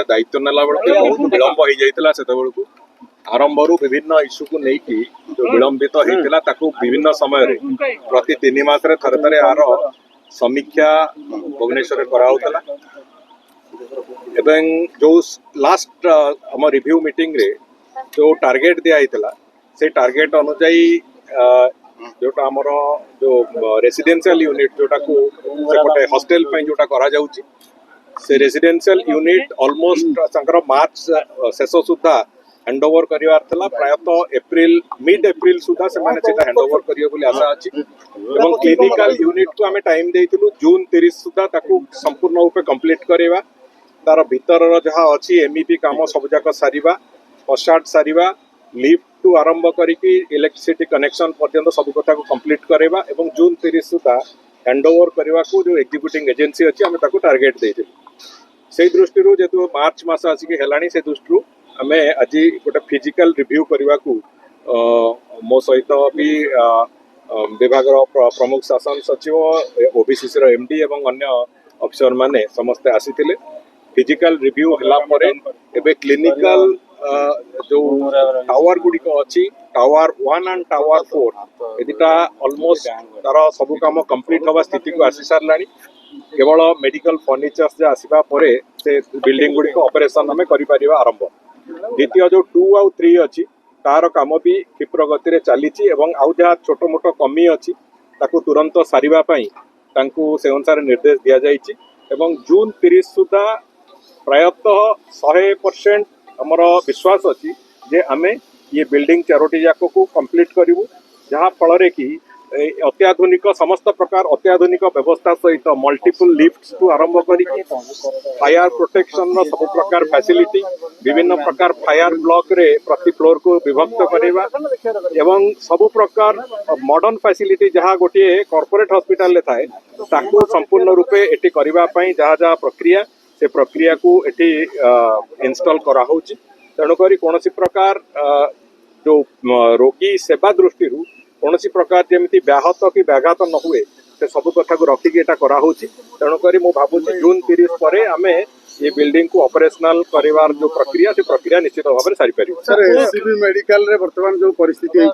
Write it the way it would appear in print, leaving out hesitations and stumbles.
दायित्व नेला बेलू बहुत विलंब हो जाता से आरंभ विभिन्न इश्यू को लेकिन जो विलंबित होता विभिन्न समय प्रति 3 मास थे थे आर समीक्षा भुवनेश्वर कराला जो लास्ट आम रिव्यू मीटिंग रे जो टार्गेट दिया से टार्गेट अनुजाई जोटा आमर जो रेसिडेंशियल यूनिट जोटा को सेपटे हॉस्टल जोटा करा जाउची से रेसिडेंशियल यूनिट ऑलमोस्ट मार्च शेष सुधा हैंडओवर करिवार थला प्रायतः एप्रिल मिड एप्रिल सुधा से माने सेटा हैंडओवर करियो बोली आशा अछि एवं क्लिनिकल यूनिट को हमें टाइम देइतलु जून 30 सुधा ताकू संपूर्ण रूपे कंप्लीट करेवा तार भीतर जहाँ अच्छी एमईपी काम सब जाक सारिबा पश्चात सारिबा लिफ्ट टू आरंभ करिकी इलेक्ट्रिसिटी कनेक्शन पर्यंत सब कथा को कंप्लीट करेवा एवं जून 30 सुधा हैंडओवर करने को जो एग्जीक्यूटिंग एजेंसी अच्छी आम टार्गेट देते से दृष्टि जेहतु मार्च मस आसिक है से दृष्टि आम आज गोटे फिजिकल रिव्यू करने को मो सहित भी विभाग प्रमुख शासन सचिव ओबीसीसी एमडी एवं अन्य अफिसर माने समस्ते आसी फिजिकल रिव्यू है क्लिनिकल जो टावर गुड़िक अच्छी tower 1 and tower 4 Etah almost तार सब काम कंप्लीट हवा स्थिति को आसी सारा केवल मेडिकल फर्निचर्स जे आसवा परे से बिल्डिंग गुड़िक ऑपरेशन आम कर आरंभ द्वितीय जो 2 आउ 3 अच्छी तार काम भी क्षिप्र गति रे चली आउ जहाँ छोट मोट कमी अच्छी ताकू तुरंत सारिबा पई तांकू से अनुसार निर्देश दिया जाइछि एवं जून 30 सुधा प्रायतः 100% हमर विश्वास अच्छी जे आमे ये बिल्डिंग 4टी जाक को कंप्लीट करूँ जहाँ फल कि अत्याधुनिक समस्त प्रकार अत्याधुनिक व्यवस्था सहित मल्टीपल लिफ्ट को आरंभ करी फायर प्रोटेक्शन सब प्रकार फैसिलिटी विभिन्न प्रकार फायर ब्लॉक रे प्रति फ्लोर को विभक्त करवा एवं सब प्रकार मॉडर्न फैसिलिटी जहाँ गोटे कॉर्पोरेट हॉस्पिटल रे थाए ताकू संपूर्ण रूपे एटी करबा पई जहाँ जहाँ प्रक्रिया से प्रक्रिया को एटी इंस्टॉल करा होची तेणुक कौन प्रकार जो रोगी सेवा दृष्टि कौन प्रकार जमी व्याहत कि व्याघात न हुए से सब कथा को रखिकी एटा करा होची तेणुक मु भावुची जून 30 पर आम ये बिल्डिंग को ऑपरेशनल करिवार जो प्रक्रिया से प्रक्रिया निश्चित भाव में सारी पारिबो। सर एससीबी मेडिकल रे वर्तमान जो परिस्थिति है